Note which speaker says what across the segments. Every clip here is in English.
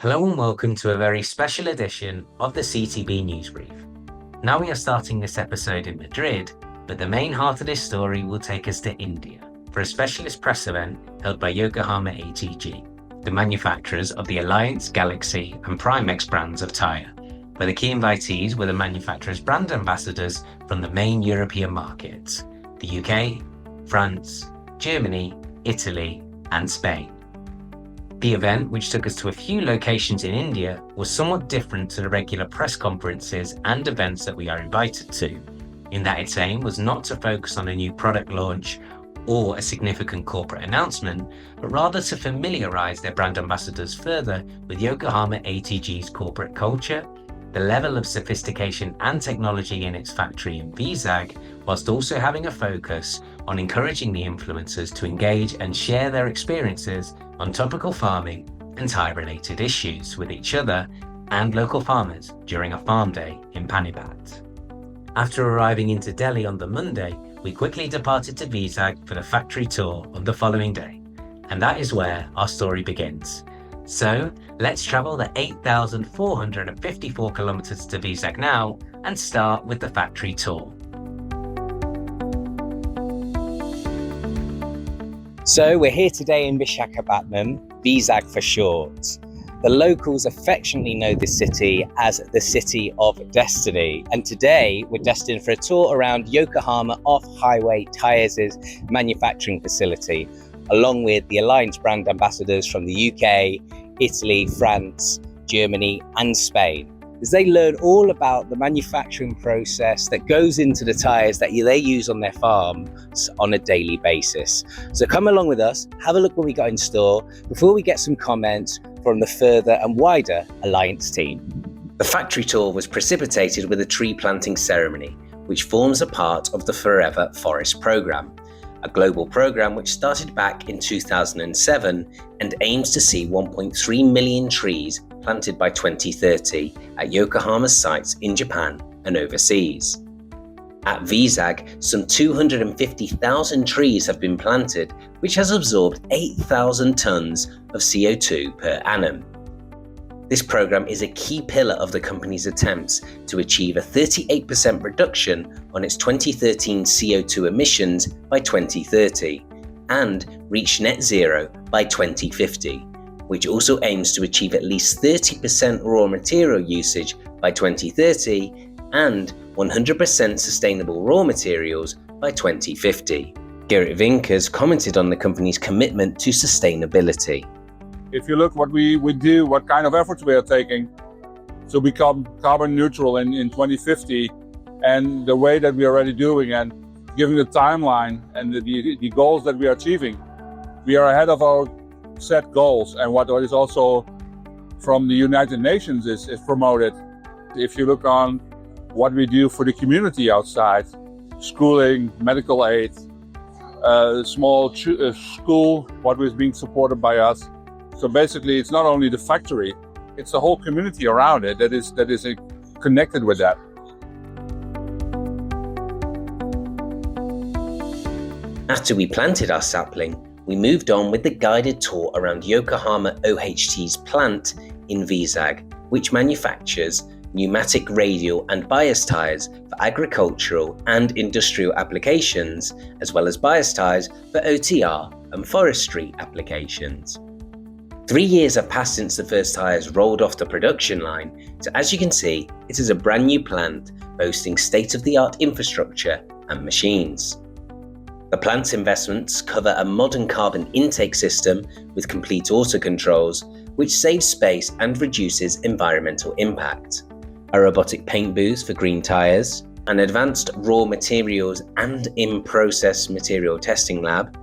Speaker 1: Hello and welcome to a very special edition of the CTB Newsbrief. Now we are starting this episode in Madrid, but the main heart of this story will take us to India for a specialist press event held by Yokohama-ATG, the manufacturers of the Alliance, Galaxy and Primex brands of Tyre, where the key invitees were the manufacturers' brand ambassadors from the main European markets, the UK, France, Germany, Italy and Spain. The event, which took us to a few locations in India, was somewhat different to the regular press conferences and events that we are invited to, in that its aim was not to focus on a new product launch or a significant corporate announcement, but rather to familiarise their brand ambassadors further with Yokohama-ATG's corporate culture, the level of sophistication and technology in its factory in Vizag, whilst also having a focus on encouraging the influencers to engage and share their experiences on topical farming and Tyre-related issues with each other and local farmers during a farm day in Panipat. After arriving into Delhi on the Monday, we quickly departed to Vizag for the factory tour on the following day, and that is where our story begins. So let's travel the 8,454 kilometers to Vizag now and start with the factory tour.
Speaker 2: So we're here today in Visakhapatnam, Vizag for short. The locals affectionately know this city as the City of Destiny. And today we're destined for a tour around Yokohama Off-Highway Tyres' manufacturing facility, along with the Alliance brand ambassadors from the UK, Italy, France, Germany and Spain, as they learn all about the manufacturing process that goes into the tyres that they use on their farms on a daily basis. So come along with us, have a look what we got in store before we get some comments from the further and wider Alliance team. The factory tour was precipitated with a tree planting ceremony, which forms a part of the Forever Forest programme, a global programme which started back in 2007 and aims to see 1.3 million trees planted by 2030 at Yokohama's sites in Japan and overseas. At Vizag, some 250,000 trees have been planted, which has absorbed 8,000 tonnes of CO2 per annum. This programme is a key pillar of the company's attempts to achieve a 38% reduction on its 2013 CO2 emissions by 2030 and reach net zero by 2050, which also aims to achieve at least 30% raw material usage by 2030 and 100% sustainable raw materials by 2050. Gerrit Vinkers commented on the company's commitment to sustainability.
Speaker 3: If you look what we do, what kind of efforts we are taking to become carbon neutral in 2050, and the way that we are already doing and given the timeline and the goals that we are achieving, we are ahead of our set goals. And what is also from the United Nations is promoted. If you look on what we do for the community outside, schooling, medical aid, small school, what is being supported by us. So basically, it's not only the factory, it's the whole community around it that is connected with that.
Speaker 2: After we planted our sapling, we moved on with the guided tour around Yokohama OHT's plant in Vizag, which manufactures pneumatic radial and bias tyres for agricultural and industrial applications, as well as bias tyres for OTR and forestry applications. 3 years have passed since the first tyres rolled off the production line, so as you can see, it is a brand new plant boasting state-of-the-art infrastructure and machines. The plant's investments cover a modern carbon intake system with complete auto controls, which saves space and reduces environmental impact, a robotic paint booth for green tyres, an advanced raw materials and in-process material testing lab,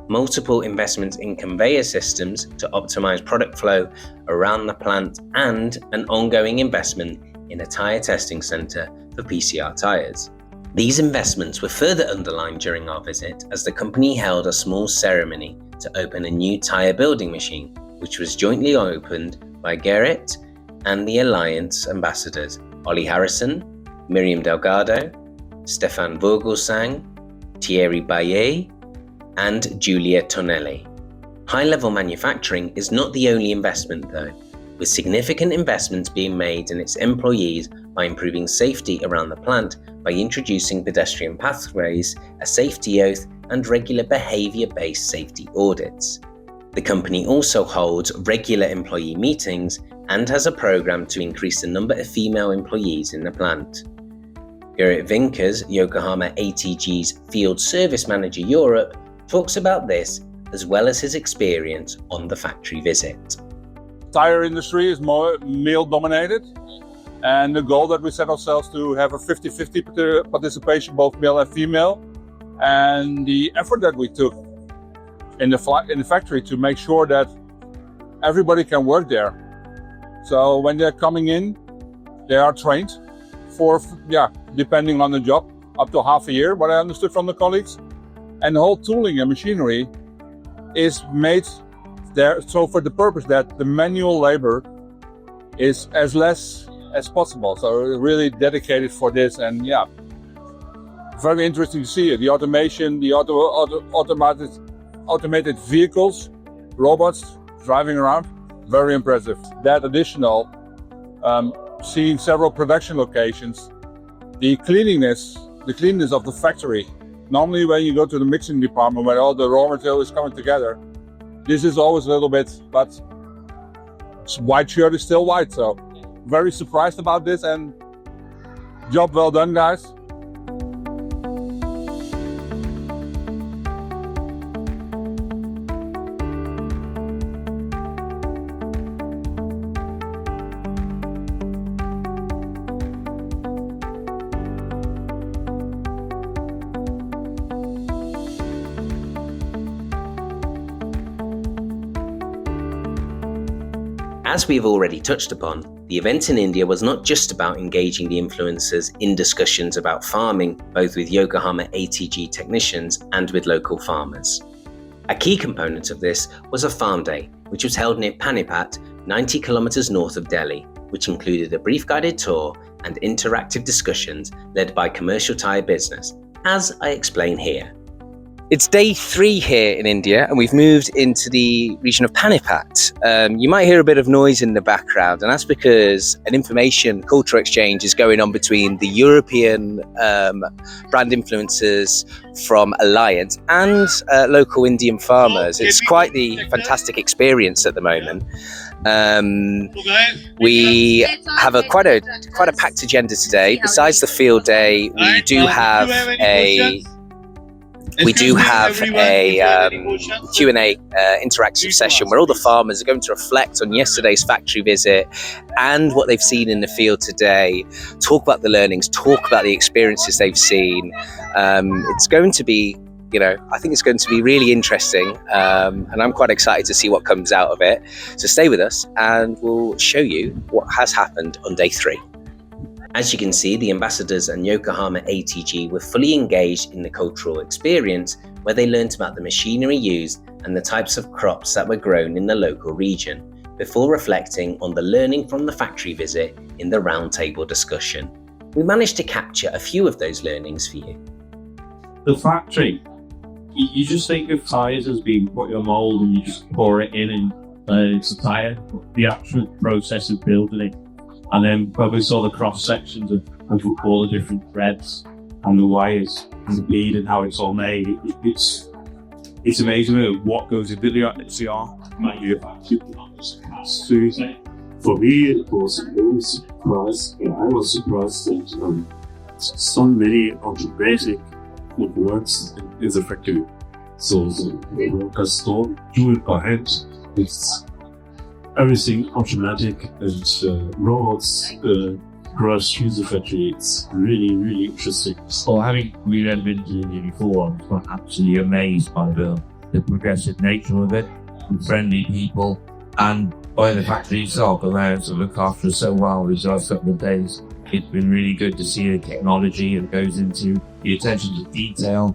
Speaker 2: multiple investments in conveyor systems to optimize product flow around the plant, and an ongoing investment in a tyre testing centre for PCR tyres. These investments were further underlined during our visit as the company held a small ceremony to open a new tyre building machine, which was jointly opened by Gerrit and the Alliance ambassadors Olly Harrison, Miriam Delgado, Stefan Vogelsang, Thierry Baillet, and Giulia Tonelli. High-level manufacturing is not the only investment though, with significant investments being made in its employees by improving safety around the plant by introducing pedestrian pathways, a safety oath, and regular behaviour-based safety audits. The company also holds regular employee meetings and has a programme to increase the number of female employees in the plant. Gerrit Vinkers, Yokohama-ATG's Field Service Manager Europe, talks about this as well as his experience on the factory visit.
Speaker 3: Tyre industry is more male dominated, and the goal that we set ourselves to have a 50-50 participation, both male and female, and the effort that we took in the factory to make sure that everybody can work there. So when they're coming in, they are trained for, depending on the job, up to half a year, what I understood from the colleagues. And the whole tooling and machinery is made there so for the purpose that the manual labor is as less as possible. So really dedicated for this, and very interesting to see it. The automation, the automated vehicles, robots driving around, very impressive. That additional, seeing several production locations, the cleanliness of the factory. Normally when you go to the mixing department where all the raw material is coming together, this is always a little bit, but white shirt is still white. So very surprised about this, and job well done, guys.
Speaker 2: As we've already touched upon, the event in India was not just about engaging the influencers in discussions about farming, both with Yokohama-ATG technicians and with local farmers. A key component of this was a farm day, which was held near Panipat, 90 kilometers north of Delhi, which included a brief guided tour and interactive discussions led by commercial Tyre business, as I explain here. It's day 3 here in India, and we've moved into the region of Panipat. You might hear a bit of noise in the background, and that's because an information cultural exchange is going on between the European brand influencers from Alliance and local Indian farmers. It's quite the fantastic experience at the moment. We have quite a packed agenda today. Besides the field day, we do have a Q&A interactive session where all the farmers are going to reflect on yesterday's factory visit and what they've seen in the field today, talk about the learnings, talk about the experiences they've seen. It's going to be, I think it's going to be really interesting, and I'm quite excited to see what comes out of it. So stay with us and we'll show you what has happened on day 3. As you can see, the ambassadors and Yokohama-ATG were fully engaged in the cultural experience, where they learnt about the machinery used and the types of crops that were grown in the local region, before reflecting on the learning from the factory visit in the roundtable discussion. We managed to capture a few of those learnings for you.
Speaker 4: The factory, you just think of tyres as being put in a mould and you just pour it in and it's a tyre. The actual process of building it, and then probably saw the cross sections of all the different threads and the wires and the bead and how it's all made. It's amazing what goes into the manufacturing.
Speaker 5: For me, it was a very surprise. I was surprised that so many of the basic works in the factory. So the workers don't do it by hand. It's everything automatic, and robots cross through the factory. It's really, really interesting.
Speaker 4: So having really been to India before, I was absolutely amazed by the progressive nature of it, the friendly people, and by the factory itself, allowing to look after us so well these last couple of days. It's been really good to see the technology that goes into the attention to detail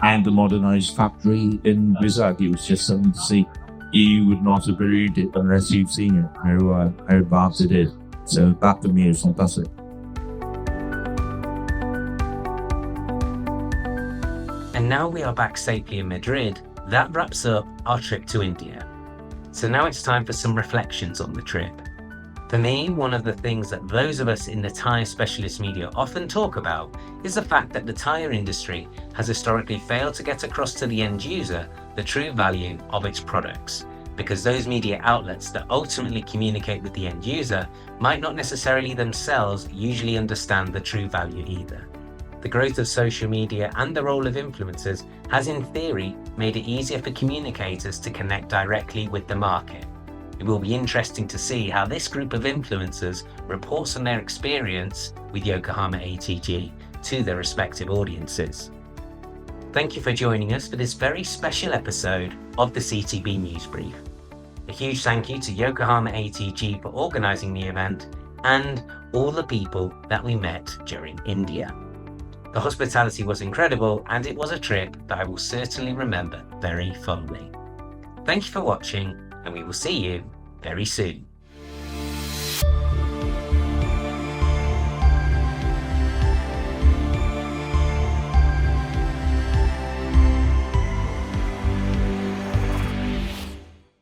Speaker 4: and the modernised factory in Vizag. It was just something to see. You would not have believed it unless you've seen it, how advanced it is. So that to me is fantastic.
Speaker 1: And now we are back safely in Madrid. That wraps up our trip to India. So now it's time for some reflections on the trip. For me, one of the things that those of us in the tyre specialist media often talk about is the fact that the tyre industry has historically failed to get across to the end user the true value of its products, because those media outlets that ultimately communicate with the end user might not necessarily themselves usually understand the true value either. The growth of social media and the role of influencers has in theory made it easier for communicators to connect directly with the market. It will be interesting to see how this group of influencers reports on their experience with Yokohama-ATG to their respective audiences. Thank you for joining us for this very special episode of the CTB Newsbrief. A huge thank you to Yokohama-ATG for organising the event and all the people that we met during India. The hospitality was incredible and it was a trip that I will certainly remember very fondly. Thank you for watching, and we will see you very soon.